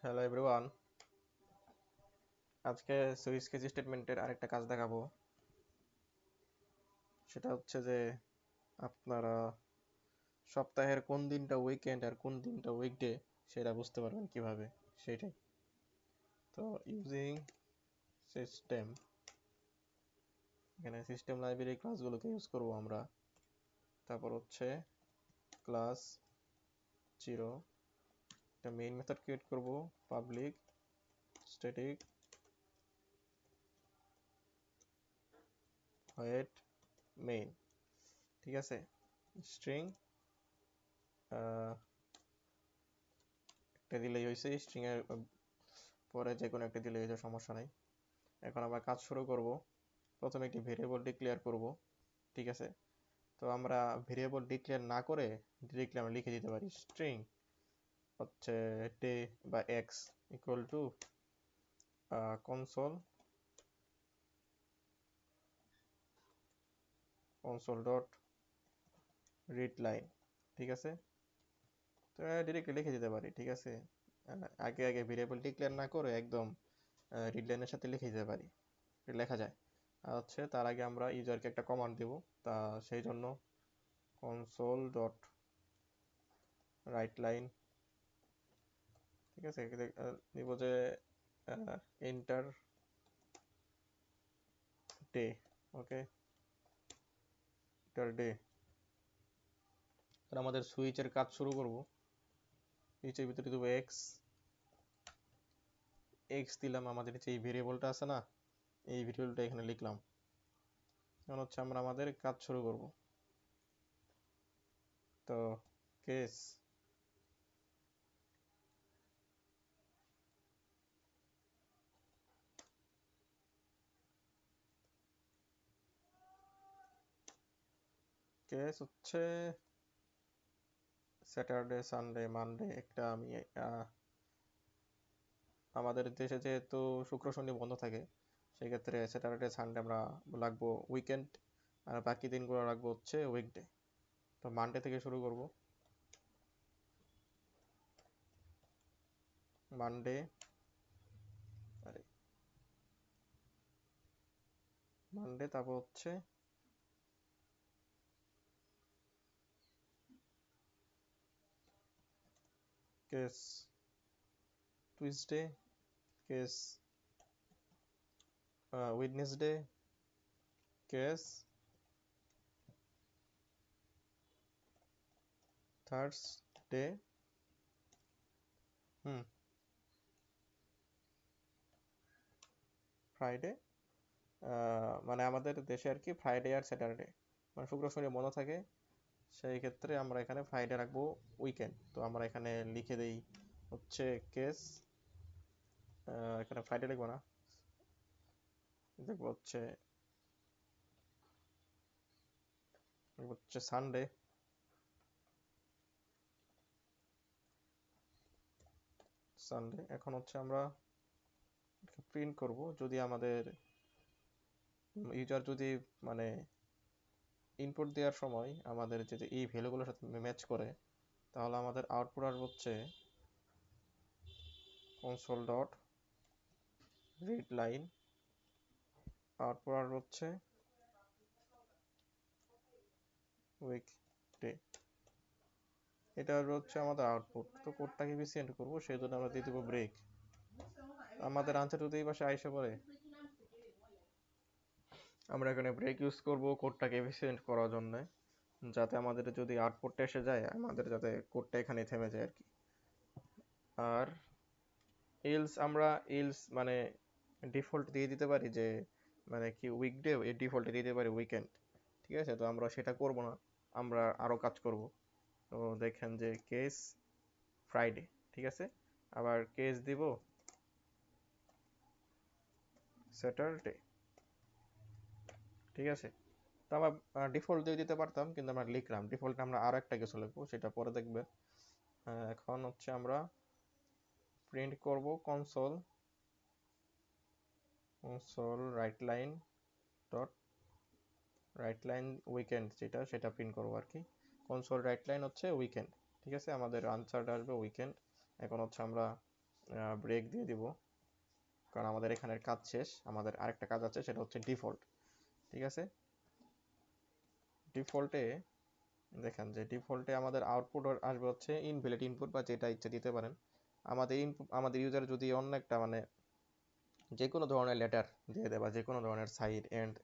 Hello everyone, আজকে switch case স্টেটমেন্টের আরেকটা কাজ দেখাবো। সেটা হচ্ছে যে আপনারা সপ্তাহের কোন দিনটা উইকেন্ড আর কোন দিনটা উইকডে সেটা বুঝতে পারবেন কিভাবে, সেটাই। তো ইউজিং সিস্টেম, এখানে সিস্টেম লাইব্রেরি ক্লাসগুলোকে ইউজ করব আমরা। তারপর হচ্ছে ক্লাস 0, একটা মেইন মেথড ক্রিয়েট করব, পাবলিক স্ট্যাটিক ভয়েড মেইন, ঠিক আছে। স্ট্রিং একটা দিলেই হয়েছে, স্ট্রিং এর পরে যে কোনো একটা দিলেই হয়েছে, সমস্যা নাই। এখন আমরা কাজ শুরু করব। প্রথমে একটি ভেরিয়েবল ডিক্লেয়ার করব, ঠিক আছে। তো আমরা ভেরিয়েবল ডিক্লেয়ার না করে ডিরেক্টলি আমরা লিখে দিতে পারি স্ট্রিং হচ্ছে ডে বা x equal to console console dot read line, ঠিক আছে। তো ডিরেক্টলি লিখে দিতে পারি, ঠিক আছে। আগে আগে ভেরিয়েবল ডিক্লেয়ার না করে একদম রিড লাইনের সাথে লিখে দিতে পারি, লেখা যায়। আর হচ্ছে তার আগে আমরা ইউজারকে একটা কমান্ড দেব, তা সেই জন্য কনসোল ডট রাইট লাইন, ঠিক আছে। নিব যে এন্টার ডে, ওকে, এন্টার ডে। আমাদের সুইচের কাজ শুরু করব। সুইচের ভিতরে দেবো এক্স, এক্স দিলাম, আমাদের যে ভেরিয়েবলটা আছে না, এই ভেরিয়েবলটা এখানে লিখলাম। এখন হচ্ছে আমরা আমাদের কাজ শুরু করব। তো কেস কেস হচ্ছে স্যাটারডে সানডে মানডে। একটা আমি আমাদের দেশে যেহেতু শুক্র শনি বন্ধ থাকে, সেক্ষেত্রে স্যাটারডে সানডে আমরা রাখবো উইকেন্ড, আর বাকি দিনগুলো রাখবো হচ্ছে উইকডে। তো মানডে থেকে শুরু করব। মানডে, আরে মানডে, তারপর হচ্ছে কেস টুইসডে, কেস ওয়েডনেসডে, কেস থার্সডে, হুম, ফ্রাইডে। মানে আমাদের দেশে আর কি ফ্রাইডে আর স্যাটারডে, মানে শুক্র শনি বন্ধ থাকে, সেই ক্ষেত্রে আমরা এখানে ফ্রাইডে রাখবো উইকেন্ড। তো আমরা এখানে লিখে দেই হচ্ছে কেস, এখানে ফ্রাইডে লিখবো না, দেখবো হচ্ছে সানডে, সানডে। এখন হচ্ছে আমরা প্রিন্ট করব, যদি আমাদের ইউজার যদি মানে ইনপুট দেওয়ার সময় আমাদের যে এই ভ্যালুগুলোর সাথে ম্যাচ করে, তাহলে আমাদের আউটপুট আসবে হচ্ছে console dot read line, output আসবে হচ্ছে উইক ডে। এটা হচ্ছে আমাদের আউটপুট। তো কোডটাকে এফিসিয়েন্ট করবো, সেই জন্য আমরা দিয়ে দেবো ব্রেক। আমাদের আনসার যদি এই পাশে আইসা পড়ে, আমরা এখানে ব্রেক ইউজ করব কোডটাকে এফিসিয়েন্ট করার জন্য, যাতে আমাদের যদি আউটপুটটা এসে যায়, আমাদের যাতে কোডটা এখানে থেমে যায় আর কি। আর এলস আমরা এলস মানে ডিফল্ট দিয়ে দিতে পারি যে মানে কি উইকডে, এর ডিফল্টে দিয়ে দিতে পারি উইকেন্ড, ঠিক আছে। তো আমরা সেটা করব না, আমরা আরো কাজ করব। তো দেখেন যে কেস ফ্রাইডে, ঠিক আছে। আবার কেস দিব স্যাটারডে, ঠিক আছে। তো আমরা ডিফল্ট দিয়ে দিতে পারতাম, কিন্তু আমরা লিখলাম ডিফল্টে, আমরা আরো একটা কিছু লিখবো, সেটা পরে দেখবে। এখন হচ্ছে আমরা প্রিন্ট করব console console right line dot right line weekend, যেটা সেটা প্রিন্ট করবো আর কি। কনসোল রাইট লাইন হচ্ছে উইকেন্ড, ঠিক আছে। আমাদের আনসারটা আসবে উইকেন্ড। এখন হচ্ছে আমরা ব্রেক দিয়ে দিব, কারণ আমাদের এখানের কাজ শেষ, আমাদের আরেকটা কাজ আছে, সেটা হচ্ছে ডিফল্ট। ঠিক আছে, ডিফল্টে দেখেন যে ডিফল্টে আমাদের আউটপুট আসবে হচ্ছে ইনভ্যালিড ইনপুট, বা যেটা ইচ্ছে দিতে পারেন। আমাদের ইনপুট, আমাদের ইউজার যদি অন্য একটা মানে যে কোনো ধরনের লেটার দিয়ে দেয়, বা যে কোনো ধরনের সাইন এন্ড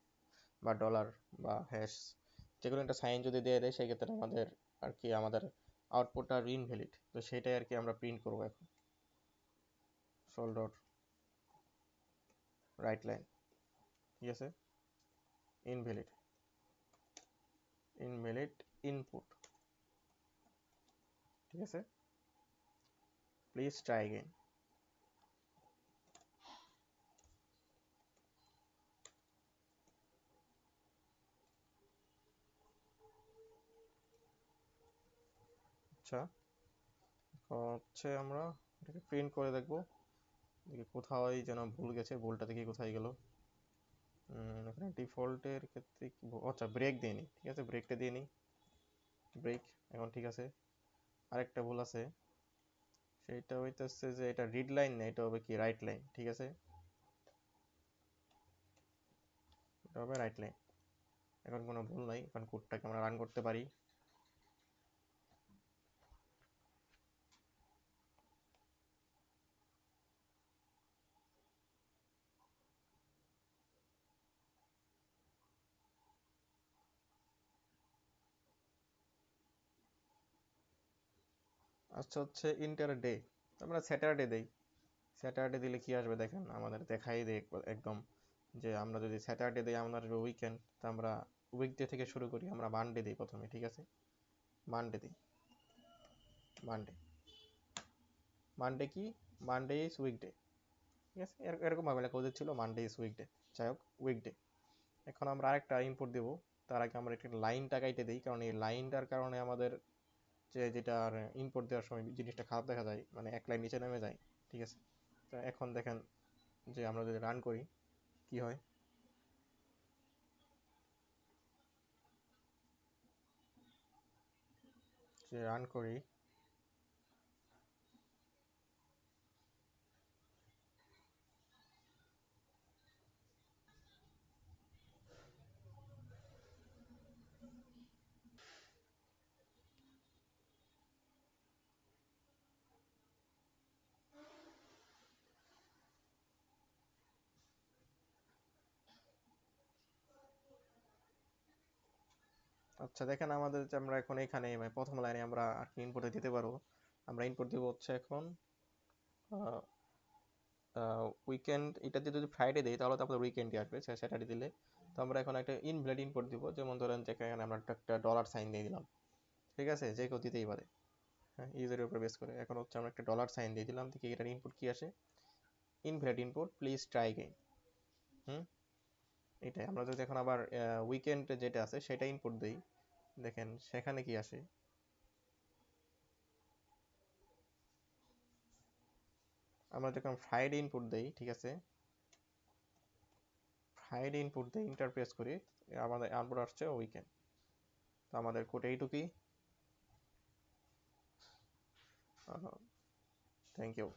বা ডলার বা হ্যাশ, যে কোনো একটা সাইন যদি দিয়ে দেয়, সেক্ষেত্রে আমাদের আর কি আমাদের আউটপুটটা ইনভ্যালিড। তো সেটাই আর কি আমরা প্রিন্ট করবো এখন। সোল ডট রাইট লাইন, ঠিক আছে, ইনভ্যালিড, ইনভ্যালিড ইনপুট, ঠিক আছে, প্লিজ ট্রাই এগেইন। আচ্ছা, হচ্ছে আমরা এটাকে প্রিন্ট করে দেখবো, দেখি কোথাও যেন ভুল গেছে, ভুলটা দেখি কোথায় গেল। এখানে ডিফল্টের ক্ষেত্রে আচ্ছা ব্রেক দিয়ে নিই, ঠিক আছে, ব্রেকটা দিয়ে নিই, ব্রেক, এখন ঠিক আছে। আরেকটা ভুল আছে, সেইটা হইতেছে যে এটা রিড লাইন না, এটা হবে কি রাইট লাইন, ঠিক আছে, এটা হবে রাইট লাইন। এখন কোনো ভুল নাই, এখন কোডটাকে আমরা রান করতে পারি। আচ্ছা, হচ্ছে ইন্টার ডে, আমরা স্যাটারডে দেই। স্যাটারডে দিলে কি আসবে দেখেন, আমাদের দেখাই দেয় একদম, যে আমরা যদি স্যাটারডে দিই আমাদের উইকেন্ড, তো আমরা উইকডে থেকে শুরু করি, আমরা মানডে দিই প্রথমে, ঠিক আছে, মানডে দিই, মানডে, মানডে কি, মানডে ইজ উইকডে, ঠিক আছে, এরকম ভাবে লেখা উচিত ছিল, মানডে ইজ উইকডে, যাই হোক উইকডে। এখন আমরা আরেকটা ইনপুট দেবো, তার আগে আমরা একটা লাইনটা কাইটে দিই, কারণ এই লাইনটার কারণে আমাদের যে যেটা ইনপুট দেওয়ার সময় জিনিসটা খারাপ দেখা যায়, মানে এক লাইন নিচে নেমে যায়, ঠিক আছে। তো এখন দেখেন যে আমরা যদি রান করি কি হয়, যে রান করি, আচ্ছা দেখেন আমাদের যে আমরা এখন এখানে মানে প্রথম লাইনে আমরা আর কি ইনপুটে দিতে পারবো। আমরা ইনপুট দিব হচ্ছে এখন উইকেন্ড, এটা দিয়ে যদি ফ্রাইডে দিই তাহলে তো আমাদের উইকেন্ডই আসবে, স্যাটারডে দিলে। তো আমরা এখন একটা ইনভ্যালিড ইনপুট দিব, যেমন ধরেন যে এখানে আমরা একটা ডলার সাইন দিয়ে দিলাম, ঠিক আছে, যে কেউ দিতেই পারে, হ্যাঁ, ইউজারের উপর বেস করে। এখন হচ্ছে আমরা একটা ডলার সাইন দিয়ে দিলাম, দেখি এটার ইনপুট কি আসে, invalid input, please try again. হুম, এটাই আমরা যদি এখন আবার উইকেন্ড যেটা আছে সেটা ইনপুট দিই, দেখেন সেখানে কি আসে। আমরা যখন ফ্রাইডে ইনপুট দেই, ঠিক আছে, ফ্রাইডে ইনপুট দিয়ে ইন্টারপ্রেস করি, আমাদের আউটপুট আসছে উইকেন্ড। তো আমাদের কোড এইটুকুই। Thank you.